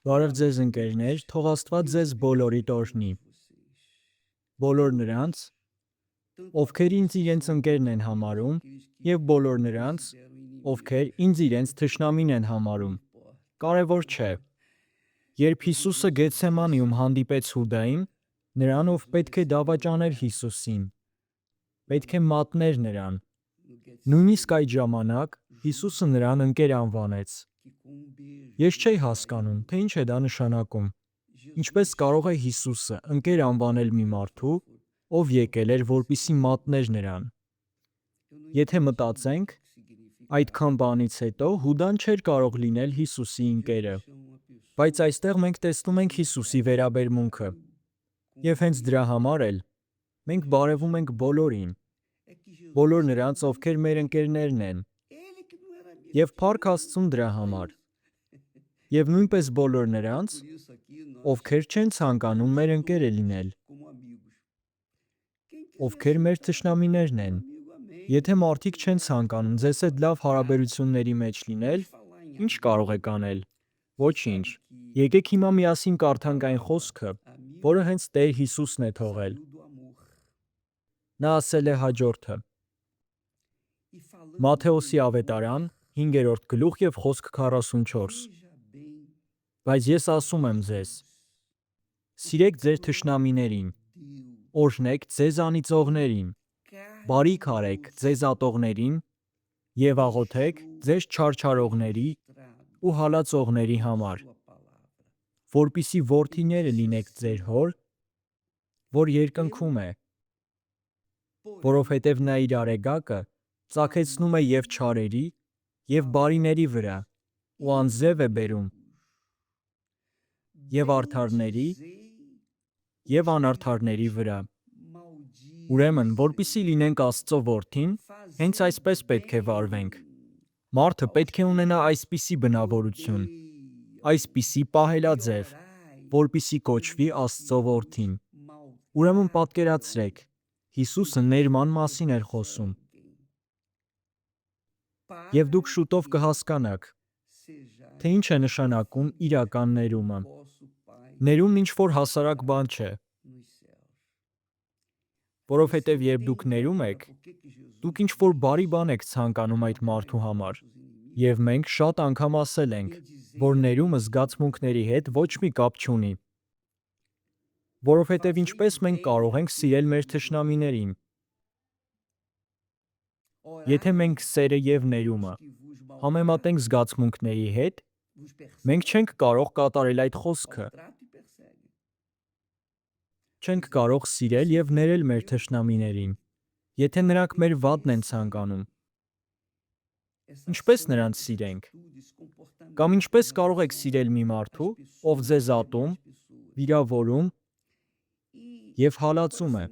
Բարև ձեզ ընկերներ, թող Աստված ձեզ բոլորիդ օրհնի։ Բոլոր նրանց, ովքեր ինձ իրենց ընկերն են համարում, եւ բոլոր նրանց, ովքեր ինձ իրենց թշնամին են համարում։ Կարևոր չէ։ Երբ Հիսուսը Գեթսեմանիում հանդիպեց Հուդային, նրան, ով պետք է դավաճաներ Հիսուսին, պետք է մատներ նրան, նույնիսկ այդ ժամանակ Հիսուսը նրան ընկեր անվանեց։ Ես չէի հասկանում, թե ինչ է դա նշանակում։ Ինչպես կարող է Հիսուսը ընկեր անվանել մի մարդու, ով եկել էր, որպեսզի մատներ նրան։ Եթե մտածենք, այդքան բանից հետո Հուդան չէր կարող լինել Հիսուսի ընկերը։ Բայց այստեղ մենք տեսնում ենք Հիսուսի վերաբերմունքը։ Եվ հենց դրա համար էլ մենք բարևում ենք բոլորին, բոլոր նրանց, ովքեր մեր ընկերներն են, եւ փառք Աստծուն դրա համար։ Եվ նույնպես բոլոր նրանց, ովքեր չեն ցանկանում մեր ընկերը լինել, ովքեր մեր թշնամիներն են։ Եթե մարդիկ չեն ցանկանում ձեզ հետ լավ հարաբերությունների մեջ լինել, ինչ կարող եք անել։ Ոչինչ։ Եկեք հիմա միասին կարդանք այն խոսքը, որը հենց Տեր Հիսուսն է թողել։ Նա ասել է հաջորդը. Մատթեոսի ավետարան 5-րդ գլուխ եւ խոսք 44։ Բայց ես ասում եմ ձեզ. սիրեք ձեր թշնամիներին, օրհնեք ձեզ անիծողներին, բարիք արեք ձեզ ատողներին եւ աղոթեք ձեզ չարչարողների ու հալածողների համար, որպեսզի որդիները լինեք ձեր հոր, որ երկնքում է, որովհետև նա իր արեգակը ծագեցնում է եւ չարերի, եւ բարիների վրա, ու անձրև է բերում եւ արդարների եւ անարդարների վրա։ Ուրեմն, որպեսզի լինենք Աստծո որդին, հենց այսպես պետք է վարվենք։ Մարդը պետք է ունենա այսպիսի բնավորություն, այսպիսի պահելաձև, որպեսզի կոչվի Աստծո որդին։ Ուրեմն պատկերացրեք, Հիսուսը ներման մասին էր խոսում։ Եվ դուք շուտով կհասկանաք, թե ինչ է նշանակում իրական ներումը։ Ներումն ինչ-որ հասարակ բան չէ։ Որովհետև երբ դուք ներում եք, դուք ինչ-որ բարի բան եք ցանկանում այդ մարդու համար։ Եվ մենք շատ անգամ ասել ենք, որ ներումը զգացմունքների հետ ոչ մի կապ չունի։ Որովհետև ինչպես մենք կարող ենք սիրել մեր թշնամիներին։ Եթե մենք սերը եւ ներումը համեմատենք զգացմունքների հետ, մենք չենք կարող կատարել այդ խոսքը։ Չենք կարող սիրել եւ ներել մեր թշնամիներին, եթե նրանք մեր վատն են ցանկանում։ Ինչպես նրանց սիրենք։ Կամ ինչպես կարող եք սիրել մի մարդու, ով ձեզ ատում, վիրավորում եւ հալածում է։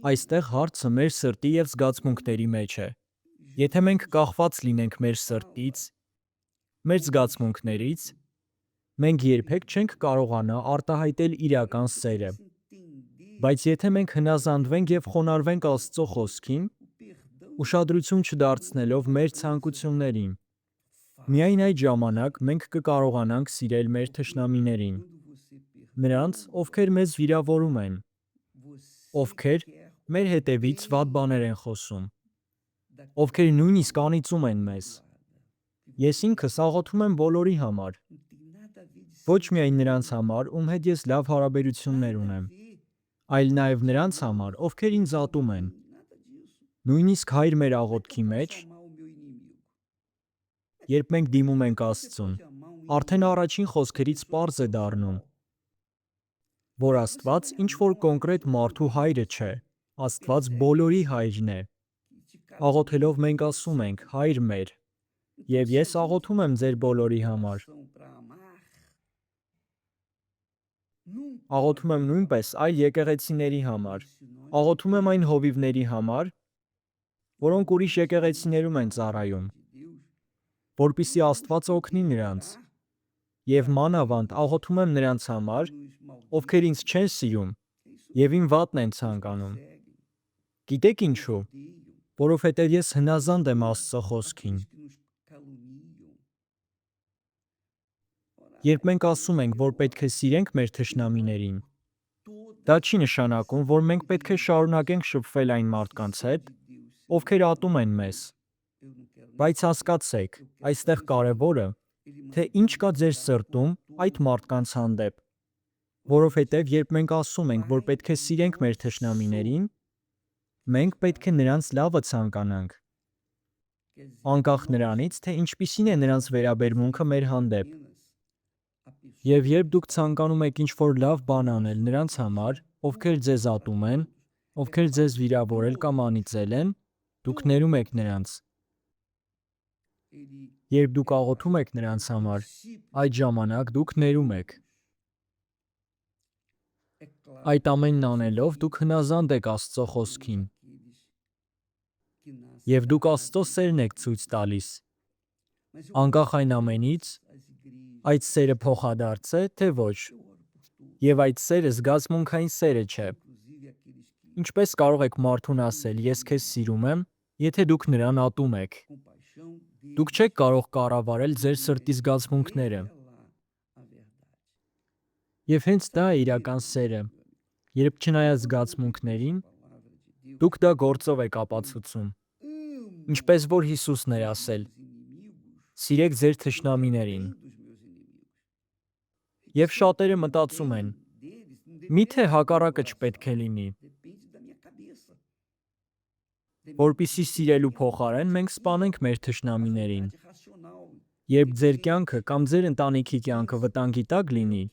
Այստեղ հարցը մեր սրտի եւ զգացմունքների մեջ է։ Եթե մենք կախված լինենք մեր սրտից, մեր զգացմունքներից, մենք երբեք չենք կարողանա արտահայտել իրական սերը։ Բայց եթե մենք հնազանդվենք եւ խոնարհվենք Աստծո խոսքին, ուշադրություն չդարձնելով մեր ցանկություններին, միայն այդ ժամանակ մենք կկարողանանք սիրել մեր թշնամիներին, նրանց, ովքեր մեզ վիրավորում են, ովքեր մեր հետևից վատ բաներ են խոսում, ովքեր նույնիսկ անիծում են մեզ։ Ես ինքս աղոթում եմ բոլորի համար, ոչ միայն նրանց համար, ում հետ ես լավ հարաբերություններ ունեմ, այլ նաև նրանց համար, ովքեր ինձ ատում են։ Նույնիսկ Հայր մեր աղոթքի մեջ, երբ մենք դիմում ենք Աստծուն, արդեն առաջին խոսքերից պարզ է դառնում, որ Աստված ինչ-որ կոնկրետ մարդու հայրը չէ, Աստված բոլորի հայրն է։ Աղոթելով մենք ասում ենք. Հայր մեր, եւ ես աղոթում եմ ձեր բոլորի համար։ Աղոթում եմ նույնպես այլ եկեղեցիների համար։ Աղոթում եմ այն հովիվների համար, որոնք ուրիշ եկեղեցիներում են ծառայում, որպեսզի Աստված օգնի նրանց։ Եվ մանավանդ աղոթում եմ նրանց համար, ովքեր ինձ չեն սիրում եւ իմ վատն են ցանկանում։ Գիտեք ինչու։ Որովհետև ես հնազանդ եմ Աստծո խոսքին։ Երբ մենք ասում ենք, որ պետք է սիրենք մեր թշնամիներին, դա չի նշանակում, որ մենք պետք է շարունակենք շփվել այն մարդկանց հետ, ովքեր ատում են մեզ։ Բայց հասկացեք, այստեղ կարևորը, թե ինչ կա ձեր սրտում այդ մարդկանց հանդեպ։ Որովհետև երբ մենք ասում ենք, որ պետք է սիրենք մեր թշնամիներին, մենք պետք է նրանց լավը ցանկանանք, անկախ նրանից, թե ինչպիսին է նրանց վերաբերմունքը մեր հանդեպ։ Եվ երբ դուք ցանկանում եք ինչ-որ լավ բան անել նրանց համար, ովքեր ձեզ ատում են, ովքեր ձեզ վիրավորել կամ անիծել են, դուք ներում եք նրանց։ Երբ դուք աղոթում եք նրանց համար, այդ ժամանակ դուք ներում եք։ Այդ ամենն անելով դուք հնազանդ եք Աստծո խոսքին։ Եվ դուք Աստծո սերն եք ցույց տալիս։ Անկախ այն ամենից, այդ սերը փոխադարձ է, թե ոչ։ Եվ այդ սերը զգացմունքային սերը չէ։ Ինչպես կարող եք մարդուն ասել, ես քեզ սիրում եմ, եթե դուք նրան ատում եք։ Դուք չեք կարող կառավարել ձեր սրտի զգացմունքները։ Եվ հենց դա է իրական սերը, երբ չնայած զգացմունքներին, դուք դա գործով եք ապացուցում։ Ինչպես որ Հիսուսն էր ասել. «Սիրեք ձեր թշնամիներին»։ Եվ շատերը մտածում են. միթե հակառակը չպետք է լինի։ Որպեսզի սիրելու փոխարեն մենք սպանենք մեր թշնամիներին։ Երբ ձեր կյանքը կամ ձեր ընտանիքի կյանքը վտանգի տակ լինի,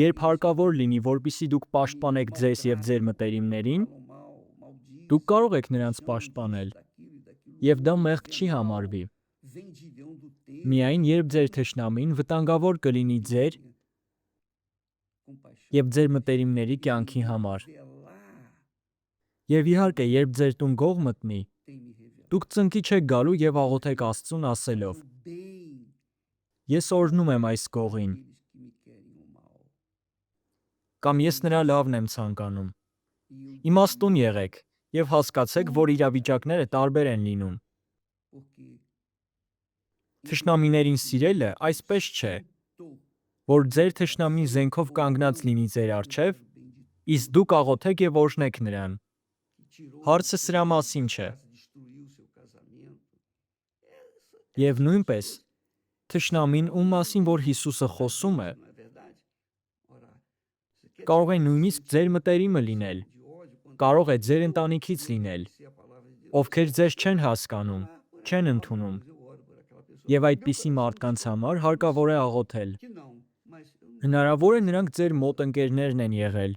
երբ հարկավոր լինի, որպեսզի դուք պաշտպանեք ձեզ և ձեր մտերիմներին, դուք կարող եք նրանց պաշտպանել, և դա մեղք չի համարվի։ Միայն երբ ձեր թշնամին վտանգավոր կլինի ձեր և ձեր մտերիմների կյանքի համար։ Եվ իհարկե, երբ ձեր տուն գող մտնի, դուք ծնկի չեք գալու և աղոթեք Աստծուն ասելով. «Ես օրհնում եմ այս գողին» կամ «Ես նրա լավն եմ ցանկանում»։ Իմաստուն եղեք և հասկացեք, որ իրավիճակները տարբեր են լինում։ Թշնամիներին սիրելը այսպես չէ, որ ձեր թշնամին զենքով կանգնած լինի ձեր առջև, իսկ դուք աղոթեք և օրհնեք նրան։ Հարցը սրա մասին չէ։ Եվ նույնպես, թշնամին, ում մասին որ Հիսուսը խոսում է, կարող է նույնիսկ ձեր մտերիմը լինել, կարող է ձեր ընտանիքից լինել, ովքեր ձեզ չեն հասկանում, չեն ընդունում։ Եվ այդպիսի մարդկանց համար հարկավոր է աղոթել։ Հնարավոր է նրանք ձեր մոտ ընկերներն են եղել,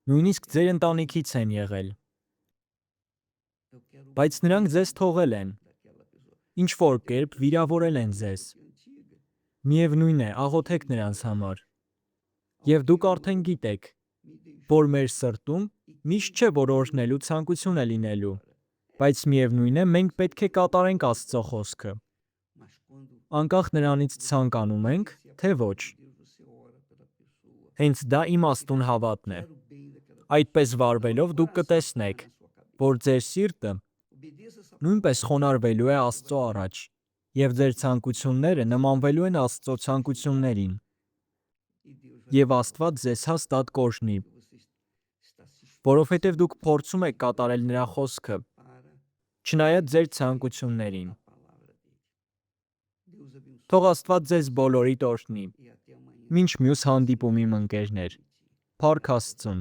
նույնիսկ ձեր ընտանիքից են եղել։ Բայց նրանք ձեզ թողել են, ինչ-որ կերպ վիրավորել են ձեզ։ Միևնույն է, աղոթեք նրանց համար։ Եվ դուք արդեն գիտեք, որ մեր սրտում միշտ չէ, որ օրհնելու ցանկություն է լինելու, բայց միևնույն է, մենք պետք է կատարենք Աստծո խոսքը։ Անկախ նրանից ցանկանում ենք, թե ոչ։ Հենց դա իմաստուն հավատն է։ Այդպես վարվելով դուք կտեսնեք, որ ձեր սիրտը նույնպես խոնարհվելու է Աստծո առաջ, և ձեր ցանկությունները նմանվելու են Աստծո ցանկություններին։ Եվ Աստված ձեզ հաստատ կօրհնի, որովհետև դուք փորձում եք կատարել նրա խոսքը, չնայած ձեր ցանկություններին։ Թող Աստված ձեզ բոլորիդ օրհնի։ Մինչ մյուս հանդիպում իմ ընկերներ, Փառք Աստծուն։